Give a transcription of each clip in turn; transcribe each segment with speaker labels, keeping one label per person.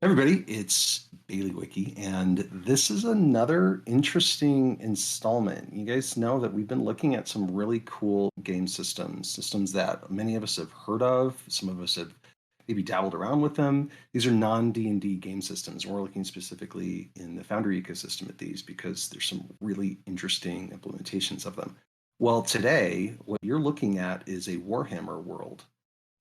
Speaker 1: Everybody, it's Bailey Wiki, and this is another interesting installment. You guys know that we've been looking at some really cool game systems that many of us have heard of. Some of us have maybe dabbled around with them. These are non-D&D game systems. We're looking specifically in the Foundry ecosystem at these because there's some really interesting implementations of them. Well, today, what you're looking at is a Warhammer world.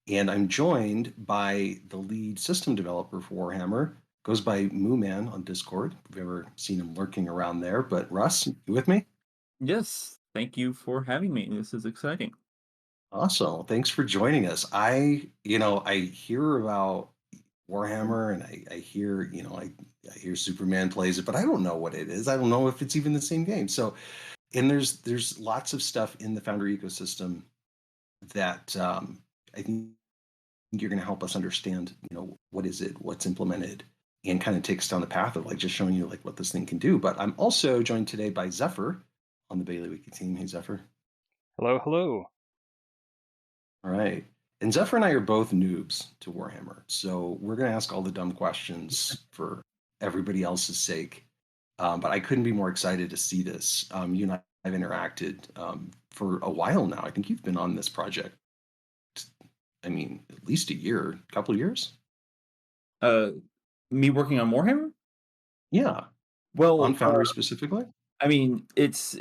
Speaker 1: And I'm joined by the lead system developer for Warhammer. Goes by MooMan on Discord. If you've ever seen him lurking around there. But Russ, you with me?
Speaker 2: Yes, thank you for having me. This is exciting.
Speaker 1: Awesome. Thanks for joining us. I hear about Warhammer and I hear, I hear Superman plays it, but I don't know what it is. I don't know if it's even the same game. So, and there's lots of stuff in the Foundry ecosystem that I think you're going to help us understand, what is it, what's implemented, and kind of take us down the path of like just showing you like what this thing can do. But I'm also joined today by Zephyr on the Bailey Wiki team. Hey, Zephyr.
Speaker 3: Hello, hello.
Speaker 1: All right. And Zephyr and I are both noobs to Warhammer. So we're going to ask all the dumb questions for everybody else's sake. But I couldn't be more excited to see this. You and I have interacted for a while now. I think you've been on this project, I mean, at least a year, a couple of years.
Speaker 2: Uh, Me working on Warhammer?
Speaker 1: Yeah. On
Speaker 2: Well,
Speaker 1: Foundry specifically?
Speaker 2: I mean, it's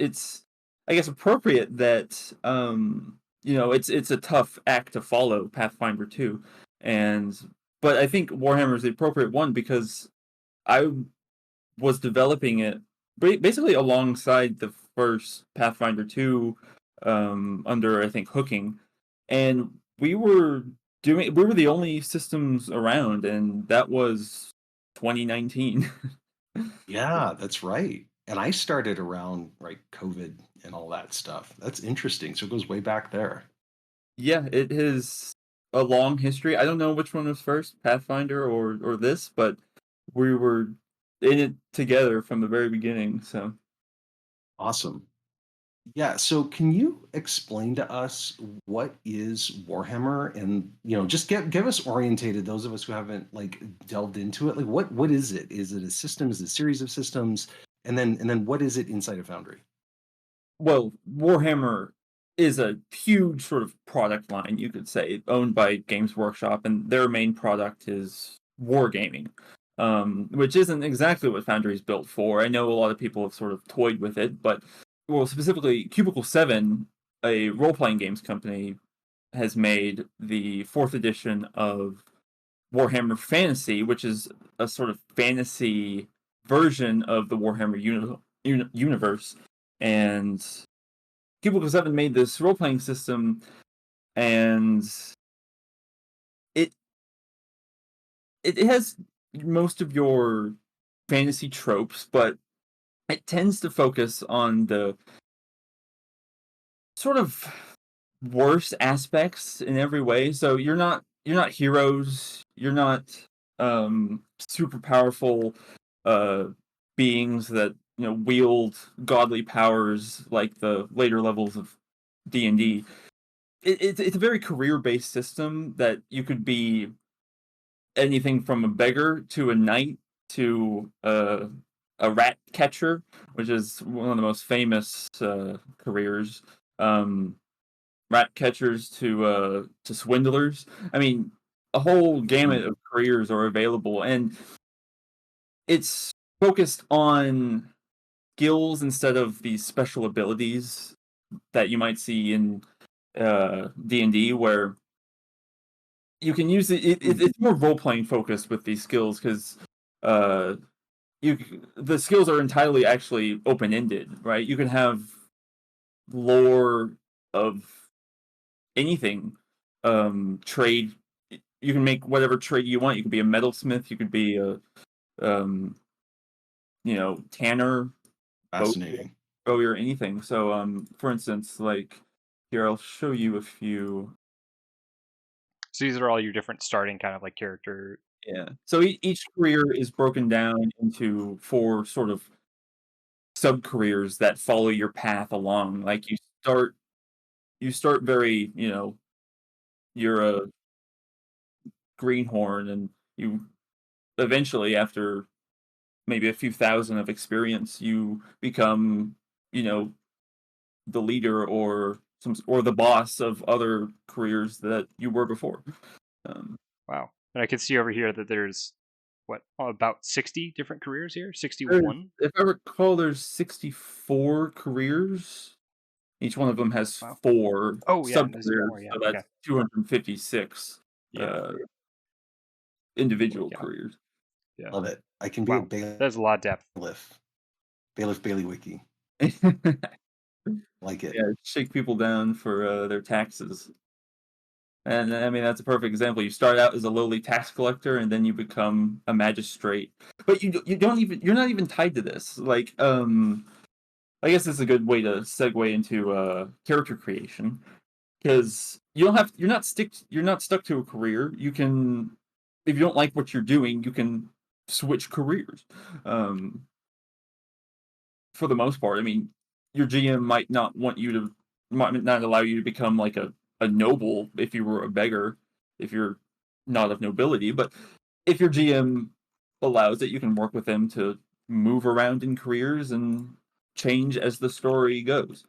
Speaker 2: I guess appropriate that it's a tough act to follow, Pathfinder 2, and but I think Warhammer is the appropriate one because I was developing it basically alongside the first Pathfinder 2 under I think hooking, and we were the only systems around, and that was 2019.
Speaker 1: Yeah, that's right. And I started around like COVID and all that stuff. That's interesting. So it goes way back there.
Speaker 2: Yeah, it has a long history. I don't know which one was first, Pathfinder or this, but we were in it together from the very beginning. So,
Speaker 1: Awesome. Yeah, so can you explain to us what is Warhammer and just give us orientated, those of us who haven't like delved into it. Like what is it? Is it a system? Is it a series of systems? And then what is it inside of Foundry?
Speaker 2: well, Warhammer is a huge sort of product line, you could say, owned by Games Workshop, and their main product is wargaming, which isn't exactly what Foundry is built for. I know a lot of people have sort of toyed with it, but well, specifically, Cubicle 7, a role playing games company, has made the fourth edition of Warhammer Fantasy, which is a sort of fantasy version of the Warhammer universe. And Cubicle 7 made this role playing system, and it it has most of your fantasy tropes, but it tends to focus on the sort of worse aspects in every way. So you're not heroes, you're not super powerful uh beings that wield godly powers like the later levels of D&D. It's a very career based system that you could be anything from a beggar to a knight to a rat catcher, which is one of the most famous careers. Um, Rat catchers to swindlers. I mean, a whole gamut
Speaker 1: Mhm.
Speaker 2: of careers are available, and it's focused on skills instead of these special abilities that you might see in D&D, where you can use it's more role playing focused with these skills because uh, the skills are entirely actually open ended, right? You can have lore of anything, trade. You can make whatever trade you want. You could be a metalsmith. You could be a um, tanner, bow
Speaker 1: Fascinating.
Speaker 2: thrower, anything. So, for instance, like here, I'll show you a few.
Speaker 3: So these are all your different starting kind of like character.
Speaker 2: Yeah. So each career is broken down into four sort of sub careers that follow your path along. Like you start very, you're a greenhorn and you eventually, after maybe a few thousand of experience, you become, the leader or the boss of other careers that you were before.
Speaker 3: Wow. And I can see over here that there's about 60 different careers here?
Speaker 2: There's
Speaker 3: 61?
Speaker 2: If I recall, there's 64 careers. Each one of them has
Speaker 3: Wow.
Speaker 2: 4
Speaker 3: Oh, yeah, there's even
Speaker 2: sub-careers,
Speaker 3: more, yeah,
Speaker 2: so
Speaker 3: okay.
Speaker 2: that's 256
Speaker 3: Yeah,
Speaker 2: individual
Speaker 3: yeah,
Speaker 2: careers.
Speaker 3: yeah.
Speaker 1: Love it. I can be a
Speaker 3: Wow, there's a lot of depth.
Speaker 1: bailiff Bailey Wiki. Like it.
Speaker 2: Yeah, shake people down for their taxes. And I mean, that's a perfect example. You start out as a lowly tax collector, and then you become a magistrate. But you're not even tied to this. Like, I guess this is a good way to segue into character creation, because you're not stuck to a career. You can, if you don't like what you're doing, you can switch careers. Um, for the most part, I mean, your GM might not allow you to become like a noble if you were a beggar, if you're not of nobility. But if your GM allows it, you can work with them to move around in careers and change as the story goes.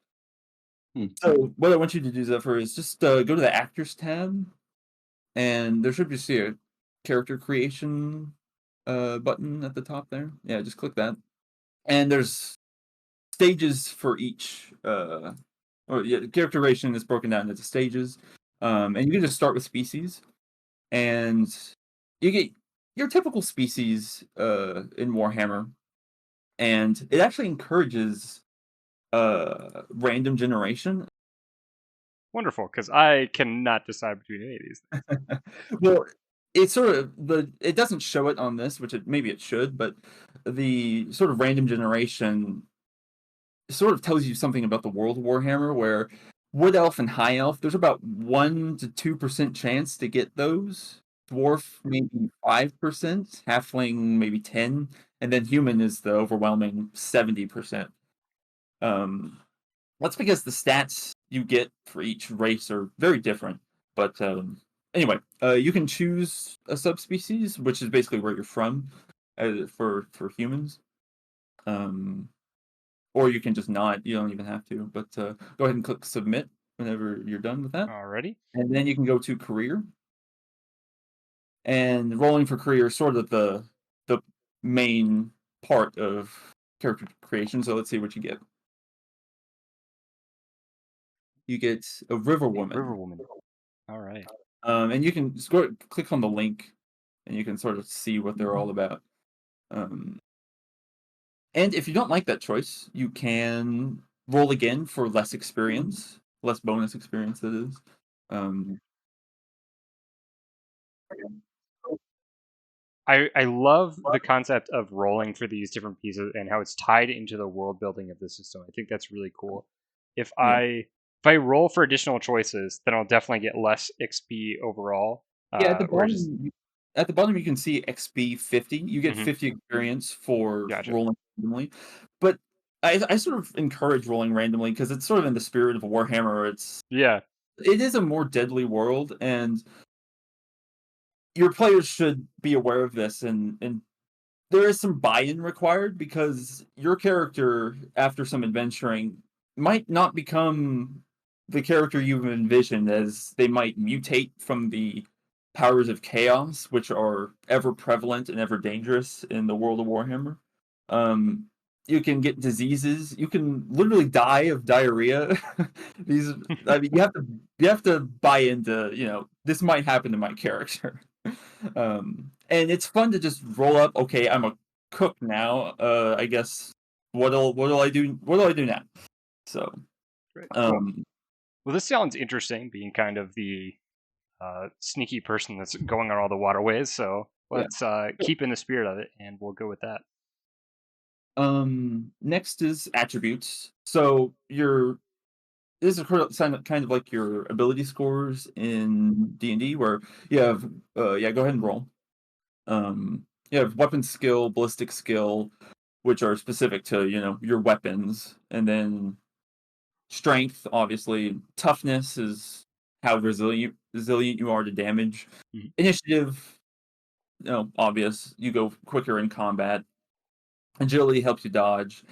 Speaker 1: Hmm.
Speaker 2: So what I want you to do, Zephyr, is just go to the Actors tab, and there should be a character creation button at the top there. Yeah, just click that. And there's stages for each character creation is broken down into stages. And you can just start with species, and you get your typical species in Warhammer, and it actually encourages random generation.
Speaker 3: Wonderful, because I cannot decide between any of these things.
Speaker 2: Well, it's sort of it doesn't show it on this, which maybe it should, but the sort of random generation sort of tells you something about the world of Warhammer, where Wood Elf and High Elf, there's about 1 to 2% chance to get those. Dwarf maybe 5%, Halfling maybe 10, and then Human is the overwhelming 70%. That's because the stats you get for each race are very different. But anyway, you can choose a subspecies, which is basically where you're from, for humans. Or you can just not. You don't even have to. But go ahead and click submit whenever you're done with that.
Speaker 3: Alrighty.
Speaker 2: And then you can go to career. And rolling for career is sort of the main part of character creation. So let's see what you get. You get a river
Speaker 3: A
Speaker 2: woman.
Speaker 3: river woman. All right.
Speaker 2: And you can click on the link, and you can sort of see what they're all about. And if you don't like that choice, you can roll again for less experience, less bonus experience, that is.
Speaker 3: I love the concept of rolling for these different pieces and how it's tied into the world building of the system. I think that's really cool. If I roll for additional choices, then I'll definitely get less XP overall.
Speaker 2: Yeah, at the bottom you can see XP 50. You get 50 experience for rolling randomly. But I sort of encourage rolling randomly because it's sort of in the spirit of Warhammer. It is a more deadly world, and your players should be aware of this, and there is some buy-in required because your character, after some adventuring, might not become the character you've envisioned, as they might mutate from the powers of chaos, which are ever prevalent and ever dangerous in the world of Warhammer. You can get diseases. You can literally die of diarrhea. I mean, you have to buy into, this might happen to my character. And it's fun to just roll up. Okay, I'm a cook now. I guess what'll I do? What do I do now? So,
Speaker 3: Great. Cool. Well, this sounds interesting, being kind of the sneaky person that's going on all the waterways. So let's keep in the spirit of it, and we'll go with that.
Speaker 2: Next is attributes. So this is kind of like your ability scores in D&D, where you have go ahead and roll. You have weapon skill, ballistic skill, which are specific to your weapons, and then strength, obviously. Toughness is how resilient you are to damage. Initiative obvious. You go quicker in combat. Agility helps you dodge.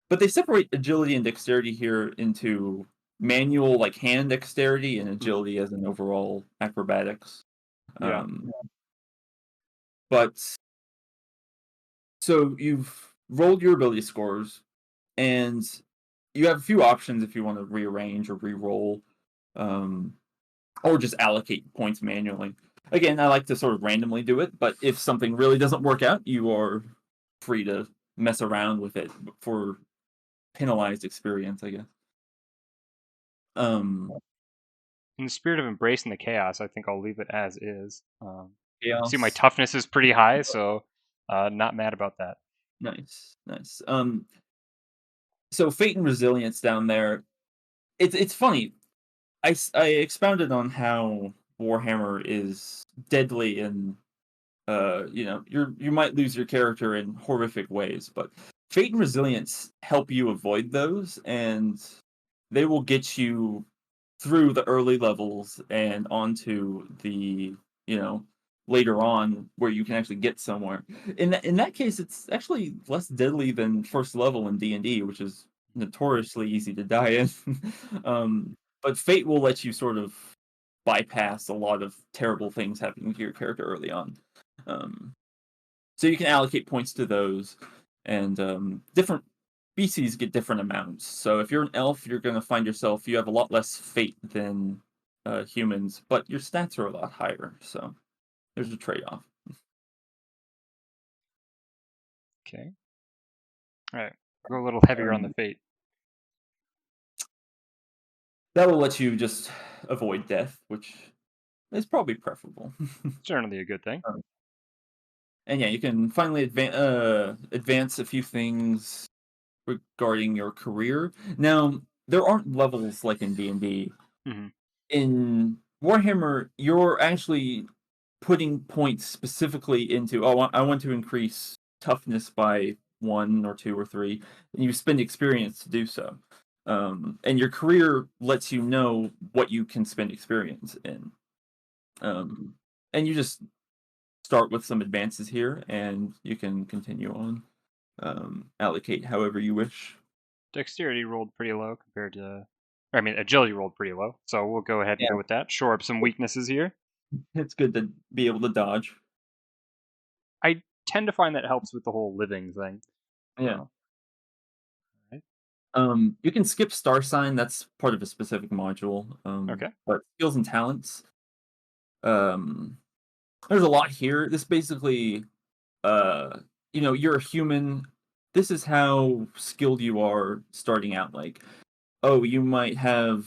Speaker 2: But they separate agility and dexterity here into manual, like hand dexterity, and agility as an overall acrobatics.
Speaker 3: Yeah.
Speaker 2: But so you've rolled your ability scores, and you have a few options if you want to rearrange or re-roll, or just allocate points manually. Again, I like to sort of randomly do it, but if something really doesn't work out, you are free to mess around with it for penalized experience, I guess.
Speaker 3: In the spirit of embracing the chaos, I think I'll leave it as is. See, my toughness is pretty high, so not mad about that.
Speaker 2: Nice. So fate and resilience down there. It's funny. I expounded on how Warhammer is deadly and you might lose your character in horrific ways, but fate and resilience help you avoid those, and they will get you through the early levels and onto the later on where you can actually get somewhere. In that case, it's actually less deadly than first level in D&D, which is notoriously easy to die in. But fate will let you sort of bypass a lot of terrible things happening to your character early on. So you can allocate points to those, and different species get different amounts. So if you're an elf, you're going to find yourself, you have a lot less fate than humans, but your stats are a lot higher. So there's a trade-off.
Speaker 3: Okay. All right. Go a little heavier on the fate.
Speaker 2: That will let you just avoid death, which is probably preferable.
Speaker 3: Certainly a good thing.
Speaker 2: And yeah, you can finally advance a few things regarding your career. Now, there aren't levels like in D&D.
Speaker 3: Mm-hmm.
Speaker 2: In Warhammer, you're actually putting points specifically into, I want to increase toughness by 1 or 2 or 3, and you spend experience to do so. And your career lets you know what you can spend experience in. And you just start with some advances here, and you can continue on. Allocate however you wish.
Speaker 3: Dexterity rolled pretty low compared to... agility rolled pretty low, so we'll go ahead and go with that. Shore up some weaknesses here.
Speaker 2: It's good to be able to dodge.
Speaker 3: I tend to find that helps with the whole living thing.
Speaker 2: Yeah.
Speaker 3: Right.
Speaker 2: You can skip star sign. That's part of a specific module.
Speaker 3: Okay.
Speaker 2: But skills and talents. There's a lot here. This basically, you're a human. This is how skilled you are starting out. Like, oh, you might have,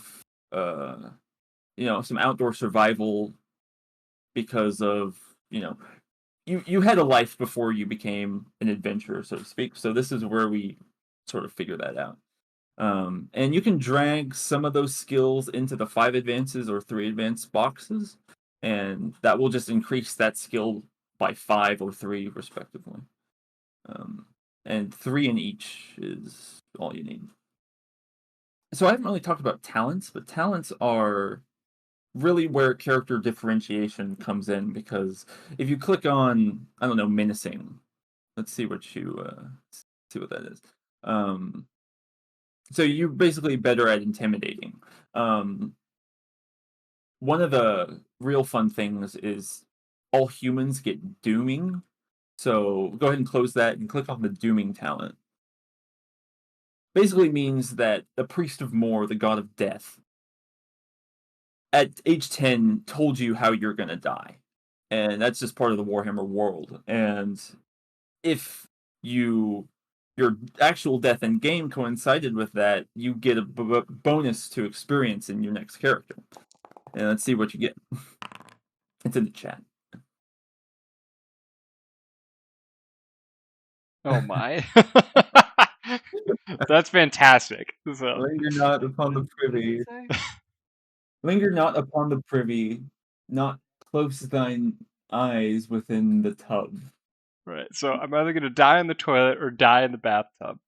Speaker 2: some outdoor survival because of, you had a life before you became an adventurer, so to speak. So this is where we sort of figure that out. And you can drag some of those skills into the 5 advances or 3 advanced boxes, and that will just increase that skill by 5 or 3 respectively. And 3 in each is all you need. So I haven't really talked about talents, but talents are really where character differentiation comes in, because if you click on, I don't know, menacing, let's see what that is. So you're basically better at intimidating. One of the real fun things is all humans get dooming. So go ahead and close that and click on the dooming talent. Basically means that the priest of Mor, the god of death, at age 10 told you how you're going to die. And that's just part of the Warhammer world. And if your actual death in game coincided with that, you get a bonus to experience in your next character. And let's see what you get. It's in the chat.
Speaker 3: Oh my. That's fantastic. So...
Speaker 2: Linger not upon the privy. Linger not upon the privy, not close thine eyes within the tub.
Speaker 3: Right. So I'm either going to die in the toilet or die in the bathtub.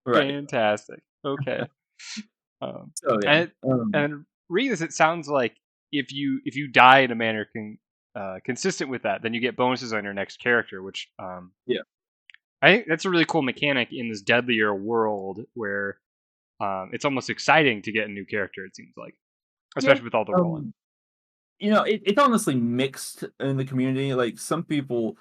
Speaker 2: Right.
Speaker 3: Fantastic. Okay.
Speaker 2: So yeah.
Speaker 3: And read this, it sounds like if you die in a manner consistent with that, then you get bonuses on your next character, which
Speaker 2: Yeah.
Speaker 3: I think that's a really cool mechanic in this deadlier world where it's almost exciting to get a new character. It seems like, especially with all the rolling.
Speaker 2: It's honestly mixed in the community. Like some people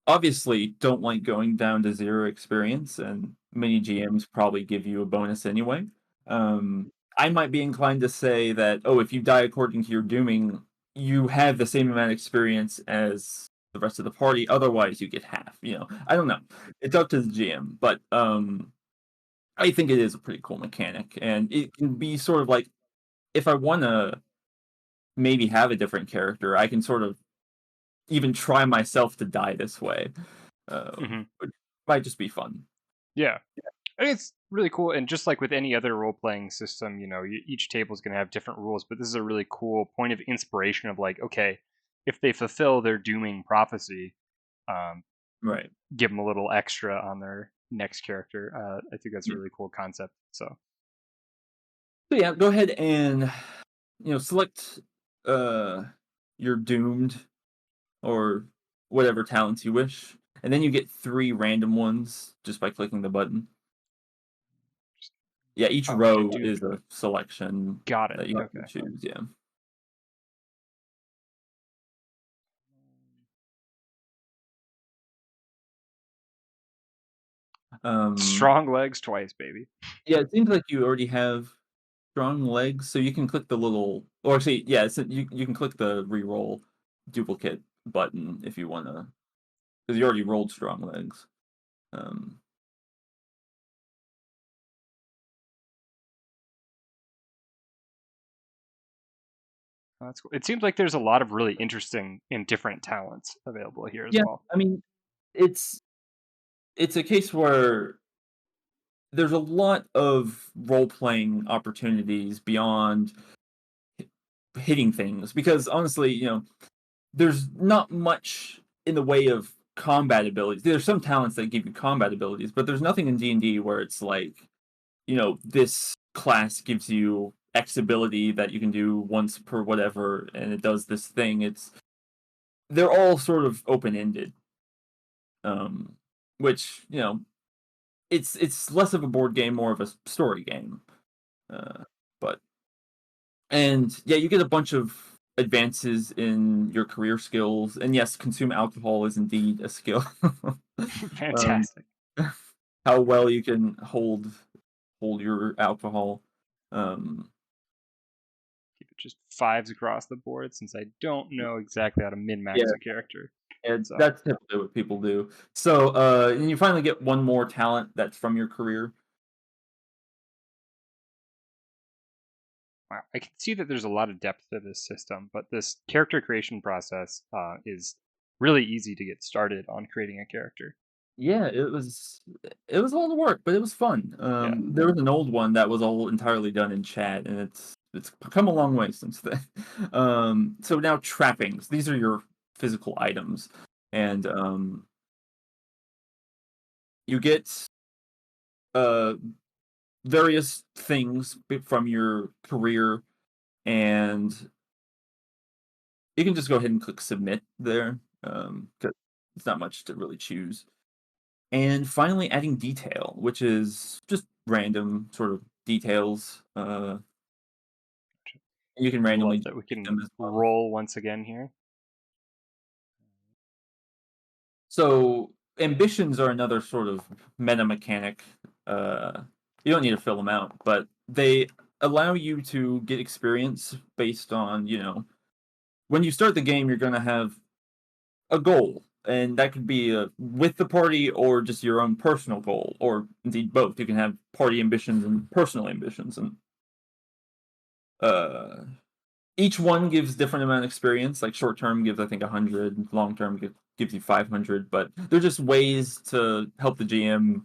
Speaker 2: obviously don't like going down to 0 experience, and many GMs probably give you a bonus anyway. I might be inclined to say that, oh, if you die according to your dooming, you have the same amount of experience as the rest of the party. Otherwise, you get half. I don't know. It's up to the GM, but I think it is a pretty cool mechanic, and it can be sort of like if I want to maybe have a different character, I can sort of even try myself to die this way, which might just be fun.
Speaker 3: Yeah. I think it's really cool, and just like with any other role-playing system, each table is going to have different rules, but this is a really cool point of inspiration of like, okay, if they fulfill their dooming prophecy,
Speaker 2: Right.
Speaker 3: give them a little extra on their next character. I think that's a really cool concept. So
Speaker 2: yeah, go ahead and select your doomed or whatever talents you wish, and then you get 3 random ones just by clicking the button. Yeah, each row is a selection.
Speaker 3: Got it.
Speaker 2: That you have to choose. Yeah.
Speaker 3: Strong legs twice, baby.
Speaker 2: Yeah, it seems like you already have strong legs, so you can click the little, or actually, yeah, you can click the reroll duplicate button if you want to, because you already rolled strong legs.
Speaker 3: That's cool. It seems like there's a lot of really interesting and different talents available here as well.
Speaker 2: I mean, it's a case where there's a lot of role-playing opportunities beyond hitting things, because honestly, there's not much in the way of combat abilities. There's some talents that give you combat abilities, but there's nothing in D&D where it's like, this class gives you X ability that you can do once per whatever, and it does this thing. They're all sort of open-ended, which it's less of a board game, more of a story game. But and yeah, you get a bunch of advances in your career skills, and yes, consume alcohol is indeed a skill.
Speaker 3: Fantastic.
Speaker 2: How well you can hold your alcohol.
Speaker 3: Keep it just 5s across the board, since I don't know exactly how to min-max a character.
Speaker 2: And that's typically what people do. So and you finally get one more talent that's from your career.
Speaker 3: Wow. I can see that there's a lot of depth to this system, but this character creation process is really easy to get started on creating a character.
Speaker 2: Yeah, it was a lot of work, but it was fun. There was an old one that was all entirely done in chat, and it's come a long way since then. So now trappings. These are your physical items, and you get various things from your career, and you can just go ahead and click submit there, because it's not much to really choose. And finally, adding detail, which is just random sort of details. You can randomly
Speaker 3: that we can roll once again here.
Speaker 2: So ambitions are another sort of meta mechanic. You don't need to fill them out, but they allow you to get experience based on, when you start the game, you're going to have a goal, and that could be with the party or just your own personal goal, or indeed both. You can have party ambitions and personal ambitions, and each one gives different amount of experience. Like short term gives, I think, 100, long term gives you 500, but they're just ways to help the GM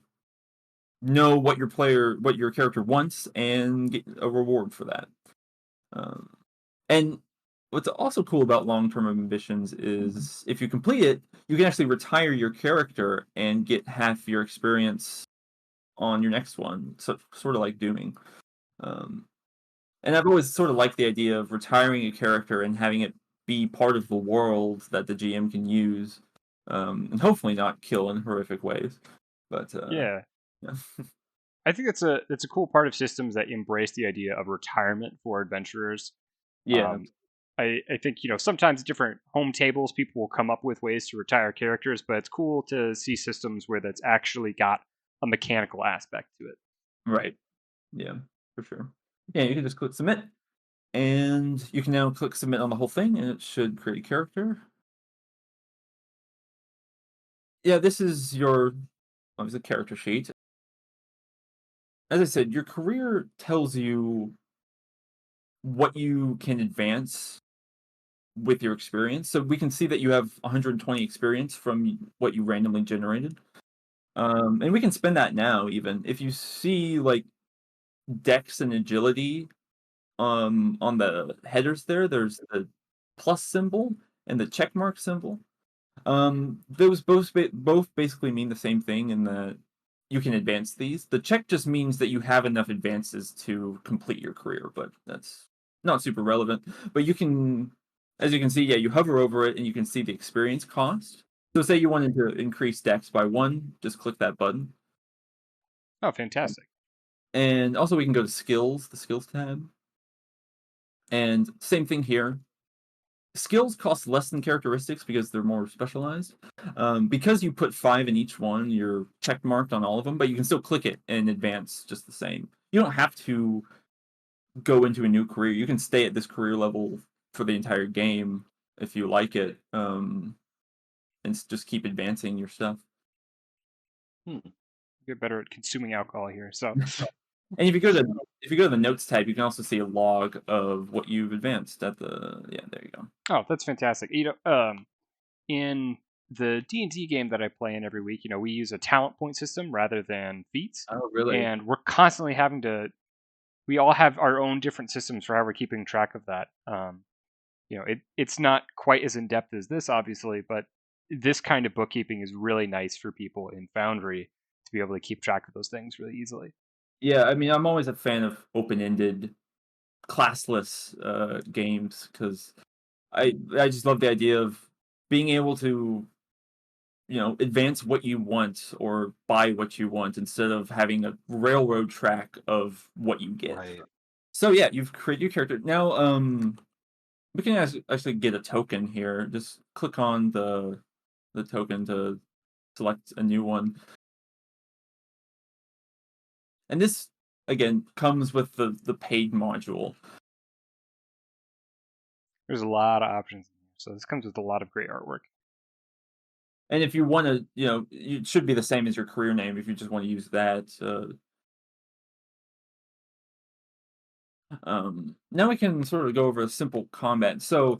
Speaker 2: know what your character wants and get a reward for that. And what's also cool about long-term ambitions is if you complete it, you can actually retire your character and get half your experience on your next one. So sort of like dooming. And I've always sort of liked the idea of retiring a character and having it be part of the world that the GM can use, and hopefully not kill in horrific ways. But
Speaker 3: Yeah.
Speaker 2: yeah.
Speaker 3: I think that's a cool part of systems that embrace the idea of retirement for adventurers.
Speaker 2: Yeah,
Speaker 3: I think sometimes different home tables people will come up with ways to retire characters, but it's cool to see systems where that's actually got a mechanical aspect to it.
Speaker 2: right. Yeah, for sure. Yeah, you can just click submit, and you can now click submit on the whole thing, and it should create a character. Yeah, this is your obviously character sheet. As I said, your career tells you what you can advance with your experience. So we can see that you have 120 experience from what you randomly generated. And we can spend that now even. If you see like dex and agility on the headers there, there's the plus symbol and the check mark symbol. Those both basically mean the same thing in that you can advance these. The check just means that you have enough advances to complete your career, but that's not super relevant. But you can, as you can see, yeah, you hover over it and you can see the experience cost. So say you wanted to increase dex by 1, just click that button.
Speaker 3: Oh, fantastic.
Speaker 2: And also we can go to skills, the skills tab. And same thing here. Skills cost less than characteristics because they're more specialized. Because you put 5 in each one, you're check marked on all of them, but you can still click it and advance just the same. You don't have to go into a new career. You can stay at this career level for the entire game if you like it, and just keep advancing your stuff.
Speaker 3: Get better at consuming alcohol here. So,
Speaker 2: And if you go to the notes tab, you can also see a log of what you've advanced at the there you go.
Speaker 3: oh, that's fantastic. In the D&D game that I play in every week, we use a talent point system rather than feats,
Speaker 2: Oh, really?
Speaker 3: and we're constantly having to. We all have our own different systems for how we're keeping track of that. It's not quite as in depth as this, obviously, but this kind of bookkeeping is really nice for people in Foundry to be able to keep track of those things really easily.
Speaker 2: Yeah, I mean, I'm always a fan of open-ended, classless games because I just love the idea of being able to advance what you want or buy what you want instead of having a railroad track of what you get.
Speaker 1: Right.
Speaker 2: So yeah, you've created your character. Now we can actually get a token here. Just click on the token to select a new one. And this again comes with the paid module.
Speaker 3: There's a lot of options, so this comes with a lot of great artwork.
Speaker 2: And if you want to, it should be the same as your career name if you just want to use that. Now we can sort of go over a simple combat. So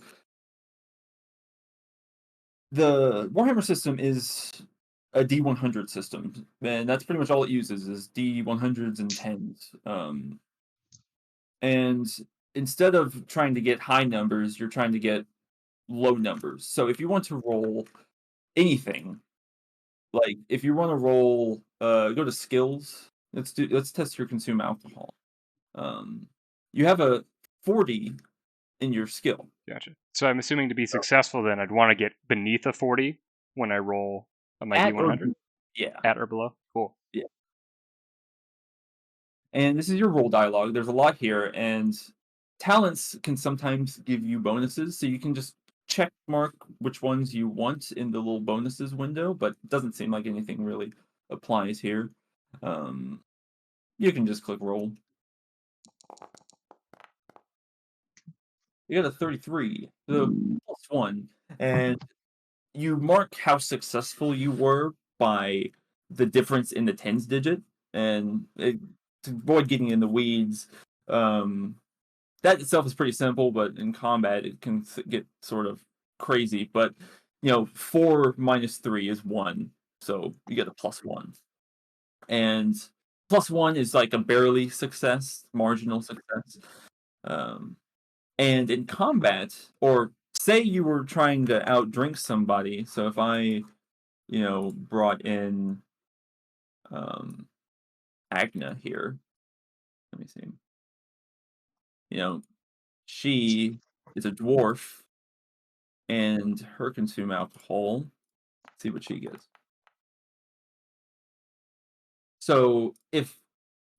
Speaker 2: the Warhammer system is a D100 system, and that's pretty much all it uses is D100s and 10s. And instead of trying to get high numbers, you're trying to get low numbers. So if you want to roll anything, like if you want to roll, go to skills. Let's test your consume alcohol. You have a 40 in your skill.
Speaker 3: Gotcha. So I'm assuming to be successful, then I'd want to get beneath a 40 when I roll on my
Speaker 2: At or
Speaker 3: D100.
Speaker 2: yeah,
Speaker 3: At or below. Cool.
Speaker 2: yeah. And this is your roll dialogue. There's a lot here, and talents can sometimes give you bonuses, so you can just check mark which ones you want in the little bonuses window, but it doesn't seem like anything really applies here. You can just click roll. You got a 33, so +1, and you mark how successful you were by the difference in the tens digit, and to avoid getting in the weeds, that itself is pretty simple, but in combat it can get sort of crazy. But 4 minus 3 is 1, so you get a +1, and +1 is like a barely success, marginal success. Um, and in combat, or say you were trying to outdrink somebody, so if I, brought in Agna here, let me see. She is a dwarf, and her consume alcohol. Let's see what she gets. So if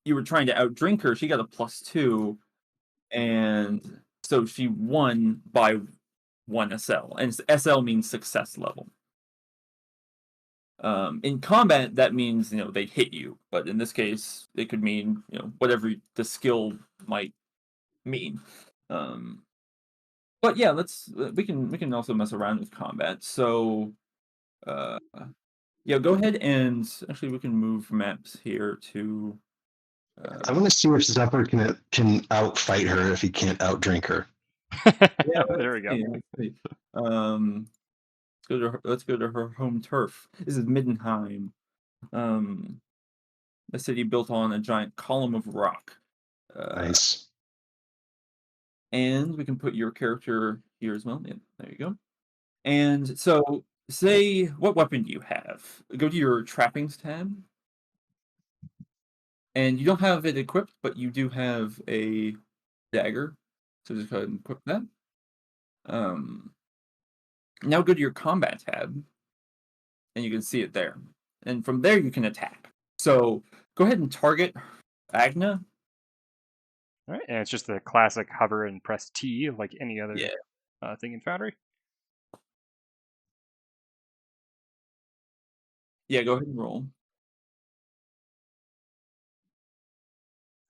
Speaker 2: you were trying to outdrink her, she got a +2, and so she won by 1 SL, and SL means success level. In combat, that means they hit you, but in this case, it could mean whatever the skill might mean. But yeah, we can also mess around with combat. So yeah, go ahead and actually we can move maps here to.
Speaker 1: I want to see if Zephyr can outfight her if he can't outdrink her.
Speaker 2: Yeah,
Speaker 3: there we go.
Speaker 2: Let's see. Let's go to her home turf. This is Middenheim, a city built on a giant column of rock.
Speaker 1: Nice.
Speaker 2: And we can put your character here as well. Yeah, there you go. And so, say, what weapon do you have? Go to your trappings tab. And you don't have it equipped, but you do have a dagger. So just go ahead and equip that. Now go to your combat tab. And you can see it there. And from there, you can attack. So go ahead and target Agna.
Speaker 3: All right, and it's just the classic hover and press T like any other
Speaker 2: Yeah.
Speaker 3: thing in Foundry.
Speaker 2: Yeah, go ahead and roll.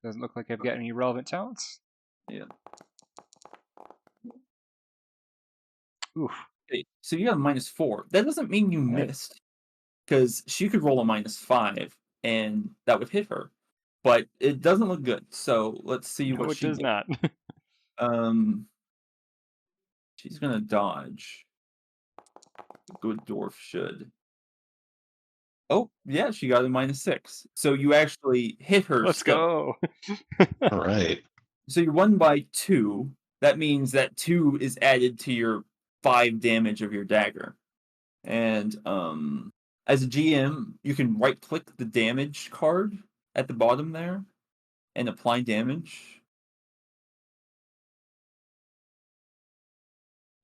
Speaker 3: Doesn't look like I've got any relevant talents.
Speaker 2: Yeah.
Speaker 3: Oof.
Speaker 2: Okay, so you have a -4. That doesn't mean you missed, because she could roll a -5, and that would hit her. But it doesn't look good. So let's see
Speaker 3: No,
Speaker 2: what
Speaker 3: it
Speaker 2: she
Speaker 3: does
Speaker 2: gets.
Speaker 3: not.
Speaker 2: She's gonna dodge. Good dwarf should. Oh, yeah, she got a -6. So you actually hit her.
Speaker 3: Let's
Speaker 2: still.
Speaker 3: go.
Speaker 1: All right.
Speaker 2: So you won by 2. That means that 2 is added to your 5 damage of your dagger. And as a GM, you can right-click the damage card at the bottom there and apply damage.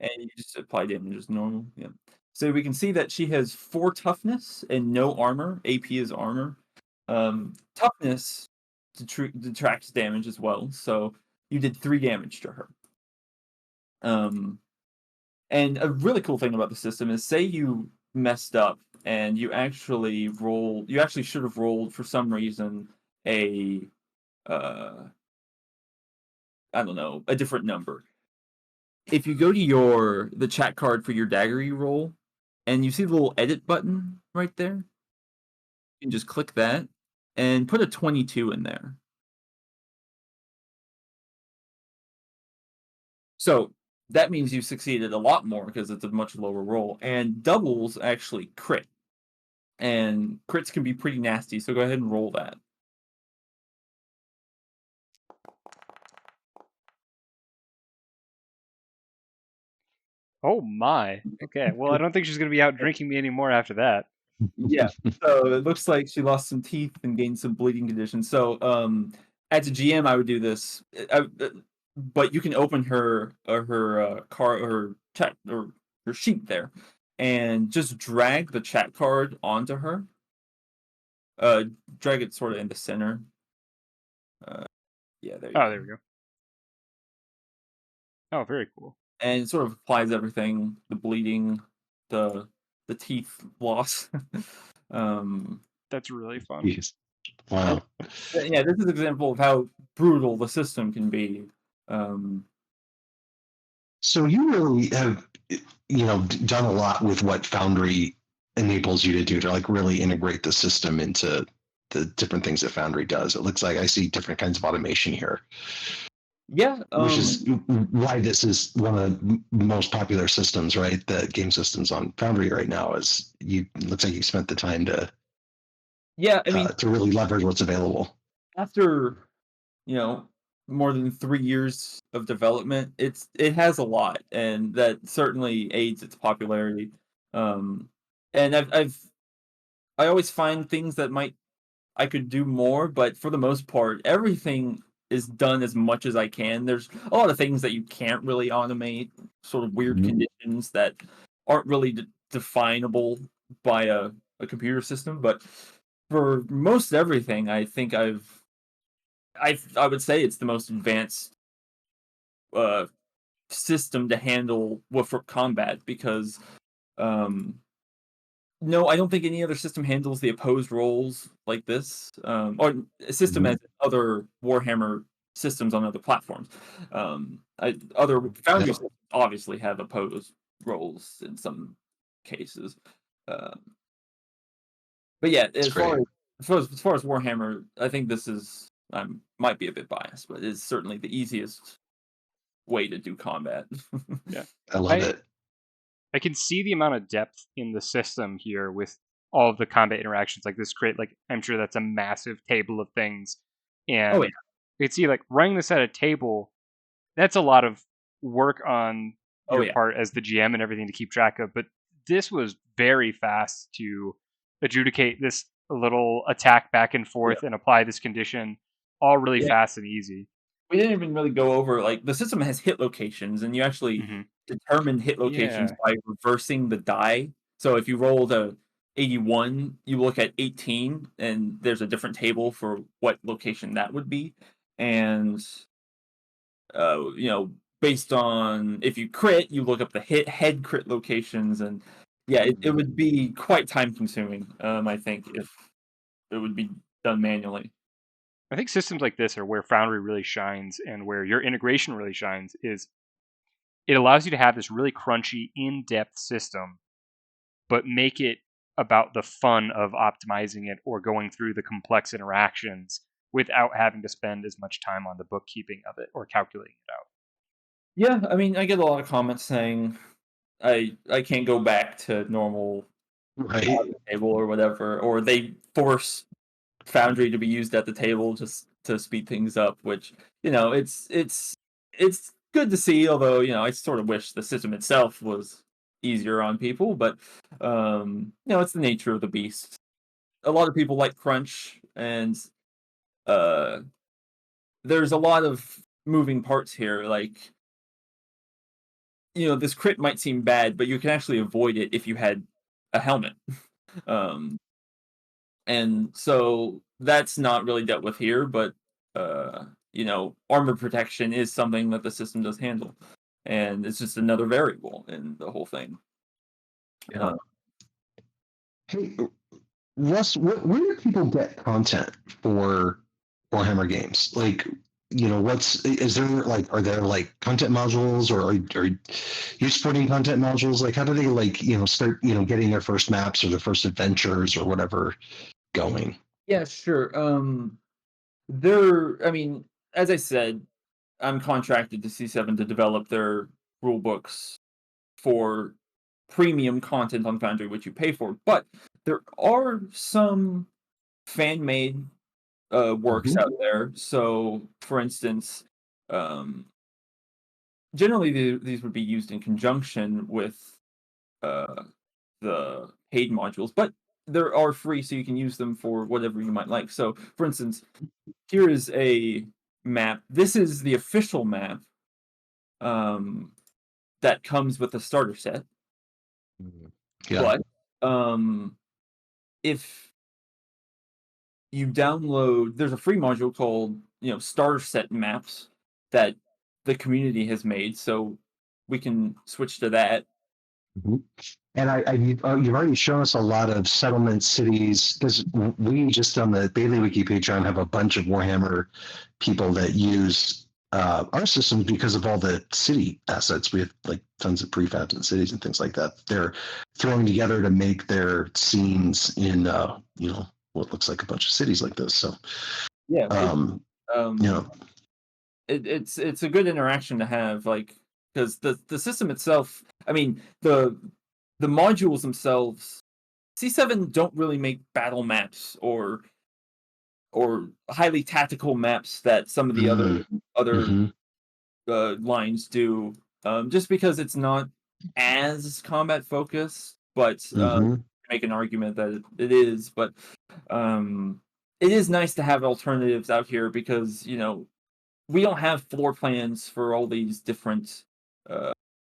Speaker 2: And you just apply damage as normal. Yeah. So we can see that she has 4 toughness and no armor. AP is armor. Toughness detracts damage as well. So you did 3 damage to her. And a really cool thing about the system is, say you messed up and you actually should have rolled for some reason a I don't know, a different number. If you go to the chat card for your dagger you roll, and you see the little edit button right there, you can just click that and put a 22 in there. So that means you succeeded a lot more because it's a much lower roll. And doubles actually crit. And crits can be pretty nasty, so go ahead and roll that.
Speaker 3: Oh my. Okay. Well, I don't think she's going to be out drinking me anymore after that.
Speaker 2: Yeah. So it looks like she lost some teeth and gained some bleeding conditions. So as a GM, I would do this, but you can open her chat or her sheet there, and just drag the chat card onto her. Drag it sort of in the center. Yeah, there you go.
Speaker 3: There we go. Oh, very cool.
Speaker 2: And it sort of applies everything: the bleeding, the teeth loss.
Speaker 3: That's really fun.
Speaker 1: Jeez. Wow.
Speaker 2: Yeah, this is an example of how brutal the system can be.
Speaker 1: So you really have, done a lot with what Foundry enables you to do to really integrate the system into the different things that Foundry does. It looks like I see different kinds of automation here.
Speaker 2: Yeah,
Speaker 1: which is why this is one of the most popular systems, right? The game systems on Foundry right now it looks like you spent the time to to really leverage what's available.
Speaker 2: After more than 3 years of development, it has a lot, and that certainly aids its popularity. And I always find things that I could do more, but for the most part, everything is done as much as I can. There's a lot of things that you can't really automate, sort of weird conditions that aren't really definable by a computer system. But for most everything, I think I would say it's the most advanced uh, system to handle WFRP combat because no, I don't think any other system handles the opposed roles like this, or a system as other Warhammer systems on other platforms. Other Foundry systems obviously have opposed roles in some cases, but yeah, as far as Warhammer, I think this is might be a bit biased, but it's certainly the easiest way to do combat.
Speaker 3: Yeah,
Speaker 1: I love it.
Speaker 3: I can see the amount of depth in the system here with all of the combat interactions. Like this crit, like I'm sure that's a massive table of things, and
Speaker 2: Oh yeah.
Speaker 3: you can see like running this at a table. That's a lot of work on your part as the GM and everything to keep track of. But this was very fast to adjudicate this little attack back and forth and apply this condition, all really fast and easy.
Speaker 2: We didn't even really go over like the system has hit locations, and you actually determine hit locations by reversing the die. So if you rolled a 81, you look at 18, and there's a different table for what location that would be, and based on if you crit, you look up the head crit locations, and it would be quite time consuming. I think if it would be done manually.
Speaker 3: I think systems like this are where Foundry really shines and where your integration really shines is it allows you to have this really crunchy, in-depth system, but make it about the fun of optimizing it or going through the complex interactions without having to spend as much time on the bookkeeping of it or calculating it out.
Speaker 2: Yeah, I mean, I get a lot of comments saying I can't go back to normal table or whatever, or they force Foundry to be used at the table just to speed things up, which it's good to see. Although I sort of wish the system itself was easier on people, but it's the nature of the beast. A lot of people like crunch, and there's a lot of moving parts here. Like this crit might seem bad, but you can actually avoid it if you had a helmet. And so that's not really dealt with here, but armor protection is something that the system does handle, and it's just another variable in the whole thing.
Speaker 1: Hey, Russ, where do people get content for Warhammer games? Like, are there like content modules, or are you supporting content modules? Like, how do they start getting their first maps or their first adventures or whatever going?
Speaker 2: Yeah, sure. I mean, as I said, I'm contracted to C7 to develop their rule books for premium content on Foundry, which you pay for. But there are some fan-made works out there. So, for instance, generally these would be used in conjunction with the paid modules, but there are free, so you can use them for whatever you might like. So, for instance, here is a map. This is the official map that comes with the starter set.
Speaker 1: Yeah.
Speaker 2: But if you download, there's a free module called starter set maps that the community has made, so we can switch to that.
Speaker 1: And you've already shown us a lot of settlement cities, because we just on the Bailey Wiki Patreon have a bunch of Warhammer people that use our systems because of all the city assets. We have like tons of prefabs and cities and things like that. They're throwing together to make their scenes in what looks like a bunch of cities like this. So
Speaker 2: it's a good interaction to have, like, because the system itself, I mean, the modules themselves, C7 don't really make battle maps or highly tactical maps that some of the other lines do, just because it's not as combat focused, but make an argument that it is. But it is nice to have alternatives out here, because we don't have floor plans for all these different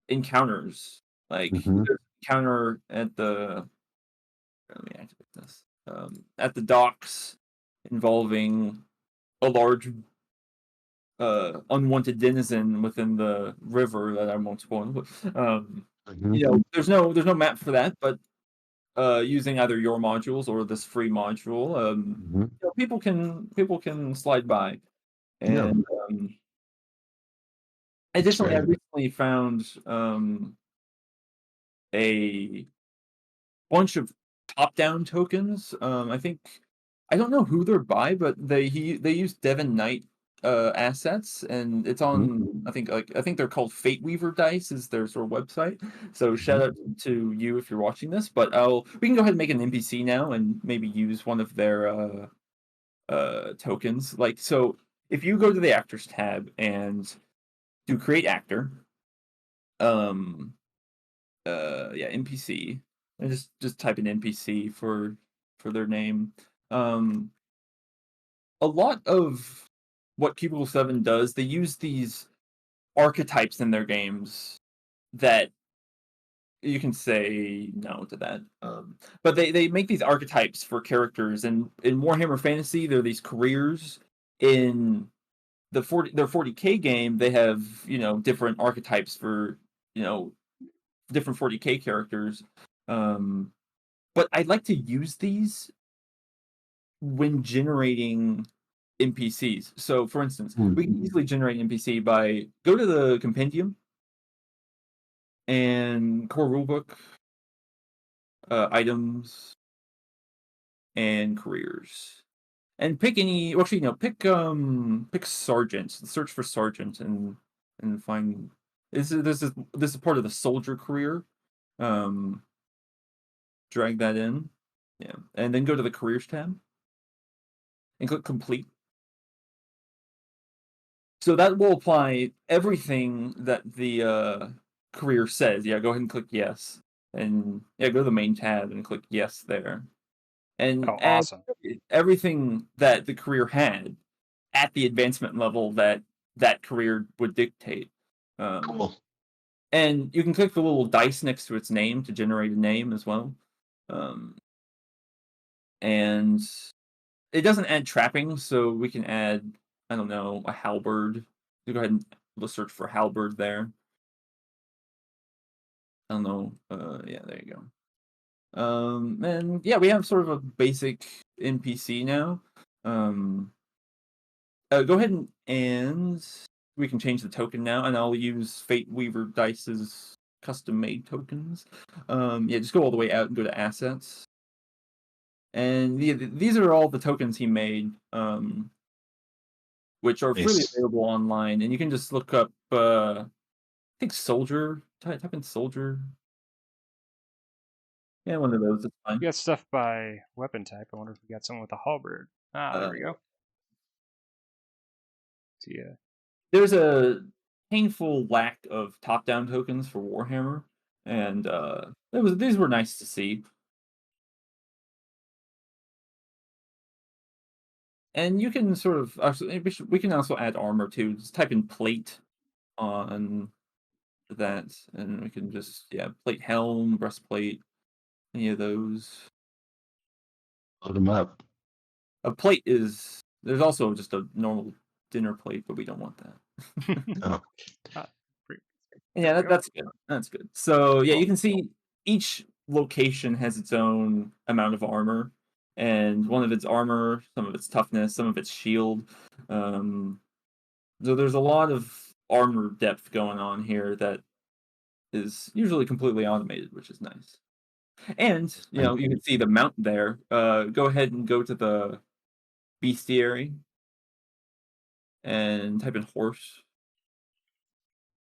Speaker 2: encounters. Like
Speaker 1: Mhm.
Speaker 2: there's an encounter at the let me activate this at the docks involving a large unwanted denizen within the river that I won't spoil. But,
Speaker 1: Mhm.
Speaker 2: there's no map for that, but using either your modules or this free module,
Speaker 1: Mhm.
Speaker 2: people can slide by.
Speaker 1: Yeah,
Speaker 2: And
Speaker 1: that's
Speaker 2: additionally, I
Speaker 1: right.
Speaker 2: recently found a bunch of top-down tokens. I don't know who they're by, but they use Devon Knight assets, and it's
Speaker 1: Mhm.
Speaker 2: on. I think they're called Fate Weaver Dice is their sort of website. So shout
Speaker 1: Mhm.
Speaker 2: out to you if you're watching this. But we can go ahead and make an NPC now and maybe use one of their tokens. Like so, if you go to the actors tab and do create actor, um, yeah, NPC, and just type in NPC for their name. Um, a lot of what Cubicle 7 does, they use these archetypes in their games that you can say no to that. But they make these archetypes for characters, and in Warhammer Fantasy, they're these careers. In their 40K game, they have different archetypes for you know different 40K characters. Um, but I'd like to use these when generating NPCs. So, for instance, we can
Speaker 1: Mhm.
Speaker 2: easily generate an NPC by go to the compendium and core rulebook, items, and careers, and pick any. Well, actually, no, pick sergeant. Search for sergeant and find. This is part of the soldier career. Um, Drag that in, yeah, and then go to the careers tab and click complete. So that will apply everything that the career says. Yeah, go ahead and click yes. And yeah, go to the main tab and click yes there. And
Speaker 3: Oh,
Speaker 2: add
Speaker 3: awesome.
Speaker 2: everything that the career had at the advancement level that that career would dictate. Um,
Speaker 1: Cool.
Speaker 2: and you can click the little dice next to its name to generate a name as well. Um, and it doesn't add trapping, so we can add, I don't know, a halberd. So go ahead and let's search for halberd there. I don't know. Yeah, there you go. And yeah, we have sort of a basic NPC now. Um, Go ahead and we can change the token now, and I'll use Fate Weaver Dice's custom made tokens. Yeah, just go all the way out and go to assets. And these are all the tokens he made, which are freely
Speaker 1: Nice.
Speaker 2: available online. And you can just look up, I think soldier. Type in soldier. Yeah, one of those is fine.
Speaker 3: We got stuff by weapon type. I wonder if we got someone with a halberd. Ah, there
Speaker 2: Uh,
Speaker 3: we go. See ya.
Speaker 2: there's a painful lack of top-down tokens for Warhammer, and these were nice to see. And you can sort of actually we can also add armor too. Just type in plate on that, and we can just plate, helm, breastplate, any of those.
Speaker 1: Load them up.
Speaker 2: A plate is there's also just a normal dinner plate, but we don't want that.
Speaker 1: Oh,
Speaker 3: Ah, pretty-
Speaker 2: Yeah,
Speaker 3: there we go.
Speaker 2: that's good. That's good. So yeah,
Speaker 3: Cool.
Speaker 2: you can see each location has its own amount of armor, and one of its armor, some of its toughness, some of its shield. Um, so there's a lot of armor depth going on here that is usually completely automated, which is nice. And
Speaker 1: right.
Speaker 2: you can see the mount there. Go ahead and go to the bestiary and type in horse.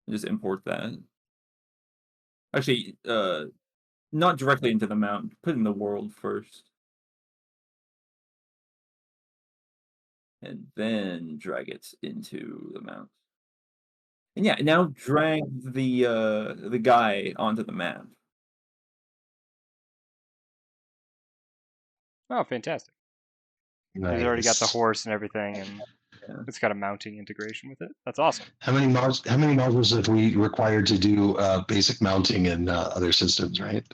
Speaker 2: And just import that. Actually, not directly into the mount. Put in the world first, and then drag it into the mount. And yeah, now drag the guy onto the map.
Speaker 3: Oh, fantastic. He's already got the
Speaker 1: Nice.
Speaker 3: horse and everything, and it's got a mounting integration with it. That's awesome.
Speaker 1: How many modules have we required to do basic mounting in other systems, right?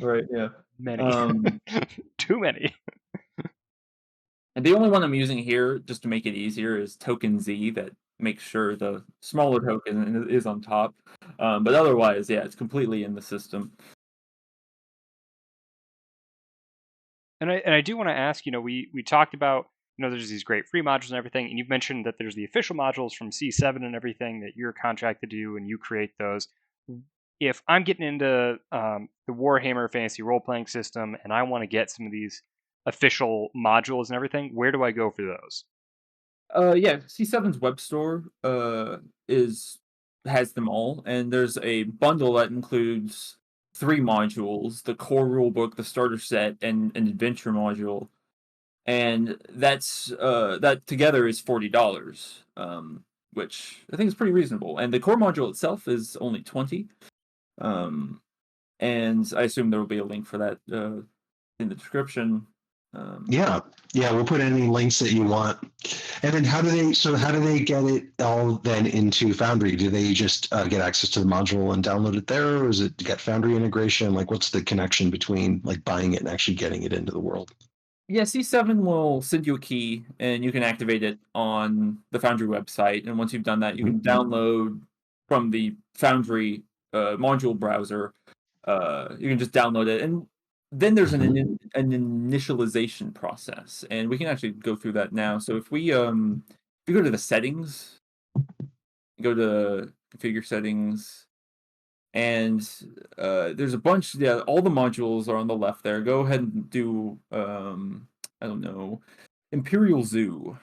Speaker 2: Right. Yeah.
Speaker 3: Many. Too many.
Speaker 2: And the only one I'm using here, just to make it easier, is token Z that makes sure the smaller token is on top. But otherwise, yeah, it's completely in the system.
Speaker 3: And I do want to ask, we talked about, there's these great free modules and everything, and you've mentioned that there's the official modules from C7 and everything that you're contracted to do, and you create those. If I'm getting into the Warhammer Fantasy Roleplaying System and I want to get some of these official modules and everything, where do I go for those?
Speaker 2: Yeah, C7's web store has them all, and there's a bundle that includes 3 modules: the core rulebook, the starter set, and an adventure module. And that together is $40, which I think is pretty reasonable. And the core module itself is only 20. And I assume there will be a link for that in the description.
Speaker 1: Yeah, we'll put any links that you want. And then how do they get it all then into Foundry? Do they just get access to the module and download it there, or is it get Foundry integration? Like, what's the connection between like buying it and actually getting it into the world?
Speaker 2: Yeah, C7 will send you a key, and you can activate it on the Foundry website. And once you've done that, you can download from the Foundry module browser. You can just download it, and then there's an initialization process, and we can actually go through that now. So if we go to the settings, go to configure settings, and there's a bunch. Yeah, all the modules are on the left there. Go ahead and do I don't know, Imperial Zoo.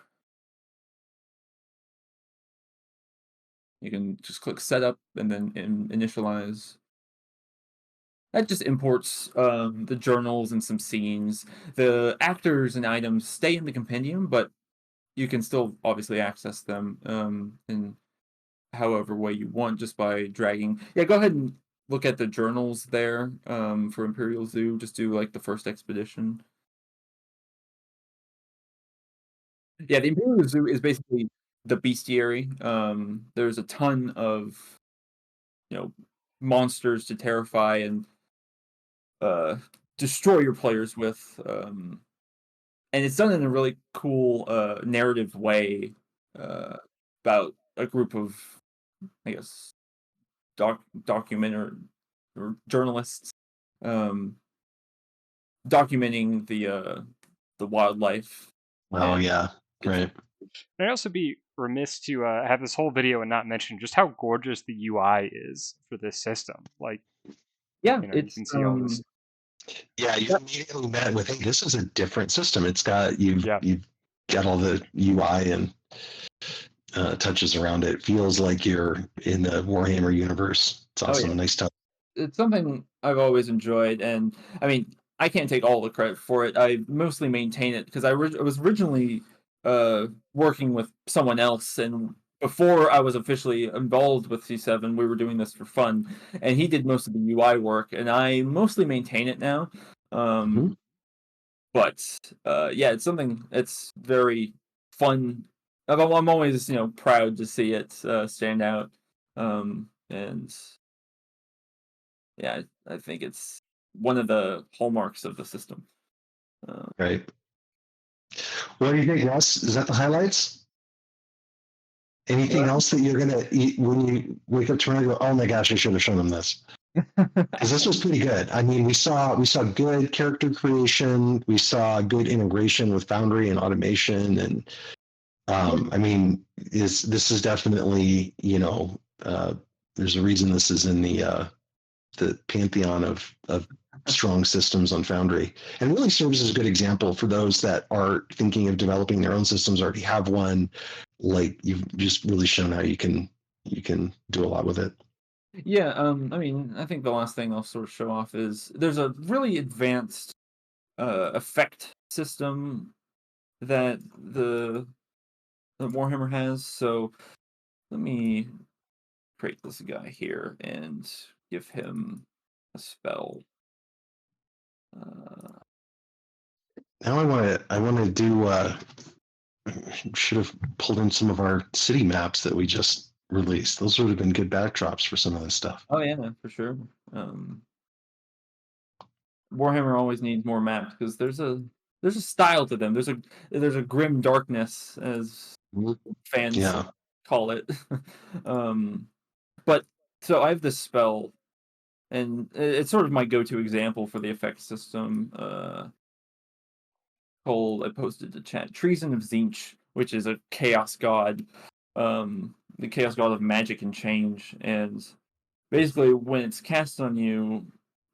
Speaker 2: You can just click setup and then initialize. That just imports the journals and some scenes. The actors and items stay in the compendium, but you can still obviously access them in however way you want just by dragging. Yeah, go ahead and look at the journals there for Imperial Zoo. Just do like the first expedition. Yeah, the Imperial Zoo is basically the bestiary. There's a ton of monsters to terrify and destroy your players with. And it's done in a really cool narrative way about a group of, I guess, document or journalists documenting the wildlife.
Speaker 1: Oh yeah, right.
Speaker 3: I'd also be remiss to have this whole video and not mention just how gorgeous the UI is for this system. Like,
Speaker 2: yeah,
Speaker 3: you can see all this.
Speaker 1: Yeah, you immediately met with, hey, this is a different system. It's got you've got all the UI and touches around it. It feels like you're in the Warhammer universe. It's awesome. A nice touch.
Speaker 2: It's something I've always enjoyed, and I mean, I can't take all the credit for it. I mostly maintain it because I was originally working with someone else, and before I was officially involved with C7, we were doing this for fun, and he did most of the UI work, and I mostly maintain it now. But yeah, it's something it's very fun. I'm always proud to see it stand out, and yeah, I think it's one of the hallmarks of the system.
Speaker 1: Right. What do you think, Russ? Is that the highlights? Anything else that you're gonna eat when you wake up tomorrow and go, oh my gosh, I should have shown them this? Because this was pretty good. I mean, we saw good character creation, we saw good integration with Foundry and automation, and I mean, this is definitely there's a reason this is in the pantheon of strong systems on Foundry, and really serves as a good example for those that are thinking of developing their own systems, already have one. Like, you've just really shown how you can do a lot with it.
Speaker 2: Yeah, I mean, I think the last thing I'll sort of show off is there's a really advanced effect system that the Warhammer has. So let me create this guy here and give him a spell.
Speaker 1: Now I want to do should have pulled in some of our city maps that we just released. Those would have been good backdrops for some of this stuff.
Speaker 2: Oh yeah, for sure. Warhammer always needs more maps because there's a style to them. There's a grim darkness, as fans
Speaker 1: Yeah.
Speaker 2: call it. But so I have this spell, and it's sort of my go-to example for the effect system. Called, I posted to chat, Treason of Tzeentch, which is a chaos god, the chaos god of magic and change, and basically when it's cast on you,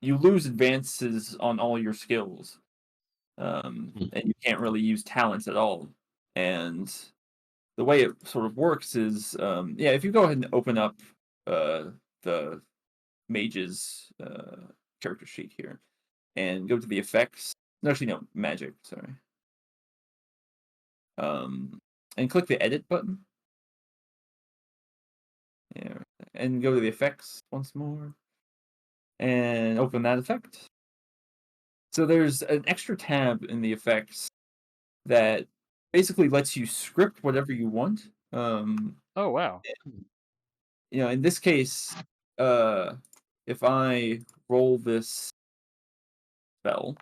Speaker 2: you lose advances on all your skills, and you can't really use talents at all. And the way it sort of works is, if you go ahead and open up the mage's character sheet here and go to the effects. No, actually, no, magic. Sorry. And click the edit button. Yeah, and go to the effects once more, and open that effect. So there's an extra tab in the effects that basically lets you script whatever you want.
Speaker 3: Oh wow.
Speaker 2: In this case, if I roll this spell,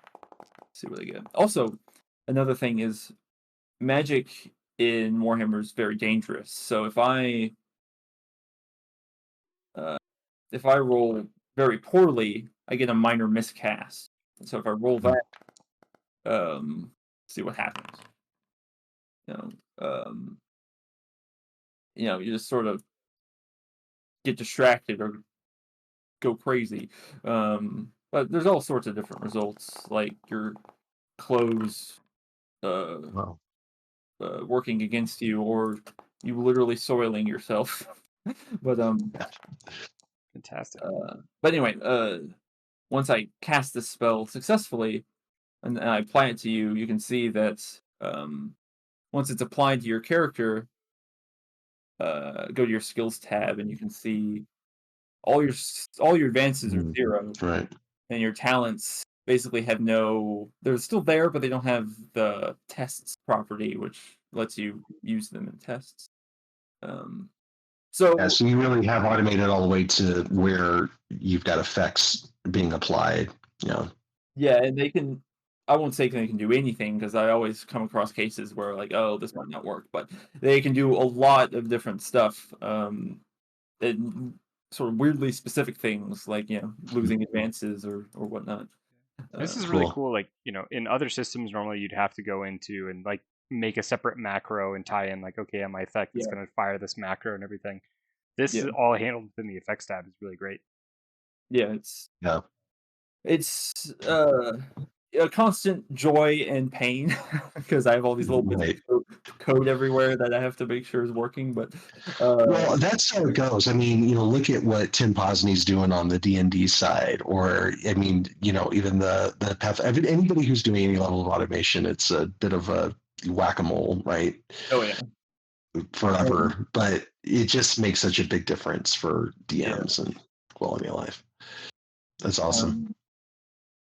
Speaker 2: see what I get. Also, another thing is magic in Warhammer is very dangerous. So if I roll very poorly, I get a minor miscast. So if I roll that, see what happens. You just sort of get distracted or go crazy. But there's all sorts of different results, like your clothes working against you, or you literally soiling yourself. But
Speaker 3: fantastic.
Speaker 2: But anyway, once I cast this spell successfully and I apply it to you, you can see that once it's applied to your character, go to your skills tab and you can see all your advances are 0,
Speaker 1: right?
Speaker 2: And your talents basically have no. They're still there, but they don't have the tests property, which lets you use them in tests. So
Speaker 1: you really have automated all the way to where you've got effects being applied.
Speaker 2: Yeah, and they can. I won't say they can do anything because I always come across cases where like, oh, this might not work, but they can do a lot of different stuff. And sort of weirdly specific things like losing advances or whatnot.
Speaker 3: This is really cool. Like in other systems, normally you'd have to go into and like make a separate macro and tie in like, okay, on my effect, it's going to fire this macro and everything. This is all handled within the effects tab. Is really great.
Speaker 2: Yeah, it's a constant joy and pain because I have all these little bits of code everywhere that I have to make sure is working. But
Speaker 1: well, that's how it goes. I mean, look at what Tim Posney's doing on the D&D side, or I mean, even the path. Anybody who's doing any level of automation, it's a bit of a whack-a-mole, right?
Speaker 2: Oh yeah,
Speaker 1: forever. But it just makes such a big difference for DMs and quality of life. That's awesome.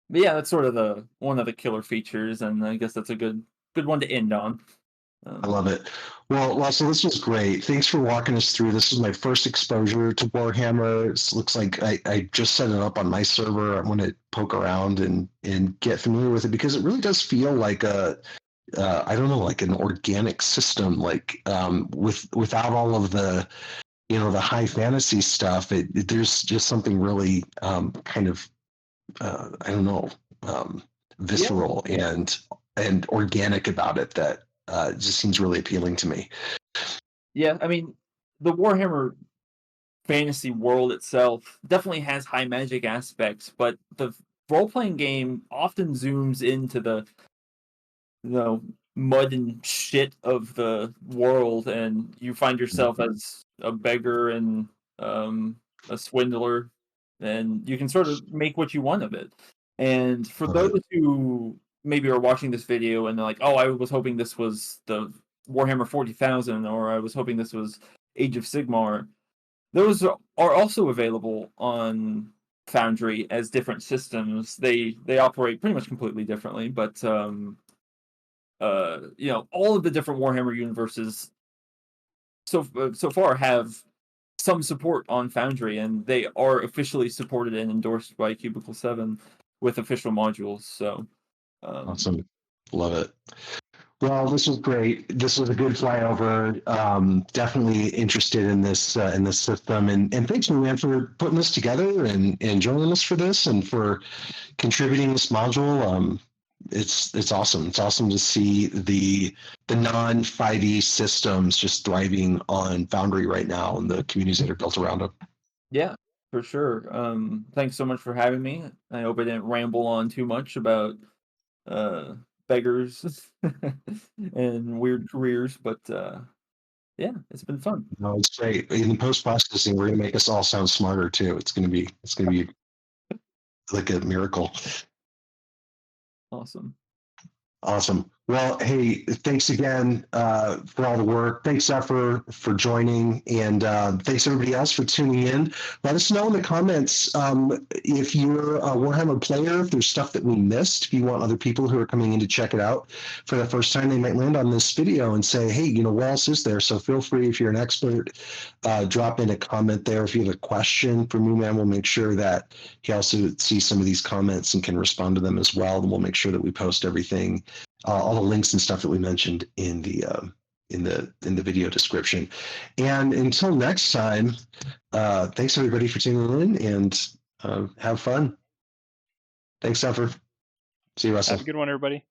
Speaker 2: But yeah, that's sort of one of the killer features, and I guess that's a good one to end on.
Speaker 1: I love it. Well, Russell, this was great. Thanks for walking us through. This is my first exposure to Warhammer. It looks like I just set it up on my server. I'm going to poke around and get familiar with it because it really does feel like I don't know, like an organic system, like without all of the the high fantasy stuff. There's just something really kind of I don't know, visceral and organic about it that just seems really appealing to me.
Speaker 2: Yeah, I mean, the Warhammer fantasy world itself definitely has high magic aspects, but the role-playing game often zooms into the mud and shit of the world, and you find yourself as a beggar and a swindler, and you can sort of make what you want of it. And for those who maybe are watching this video and they're like, oh, I was hoping this was the Warhammer 40,000, or I was hoping this was Age of Sigmar, those are also available on Foundry as different systems. They operate pretty much completely differently, but all of the different Warhammer universes so far have some support on Foundry, and they are officially supported and endorsed by Cubicle 7 with official modules. So
Speaker 4: awesome. Love it. Well, this was great. This was a good flyover. Definitely interested in this system, and thanks, MooMan, for putting this together and joining us for this and for contributing this module. It's awesome. It's awesome to see the non 5e systems just thriving on Foundry right now and the communities that are built around them.
Speaker 2: Yeah, for sure. Thanks so much for having me. I hope I didn't ramble on too much about beggars and weird careers, but yeah, it's been fun.
Speaker 4: No, it's great. In post-processing, we're gonna make us all sound smarter too. It's gonna be like a miracle.
Speaker 2: Awesome.
Speaker 4: Well, hey, thanks again for all the work. Thanks, Zephyr, for joining, and thanks everybody else for tuning in. Let us know in the comments if you're a Warhammer player, if there's stuff that we missed. If you want other people who are coming in to check it out for the first time, they might land on this video and say, hey, what else is there? So feel free, if you're an expert, drop in a comment there. If you have a question for MooMan, we'll make sure that he also sees some of these comments and can respond to them as well. And we'll make sure that we post everything, all the links and stuff that we mentioned in the video description. And until next time, thanks everybody for tuning in, and have fun. Thanks, Zephyr. See you, Russell.
Speaker 3: Have a good one, everybody.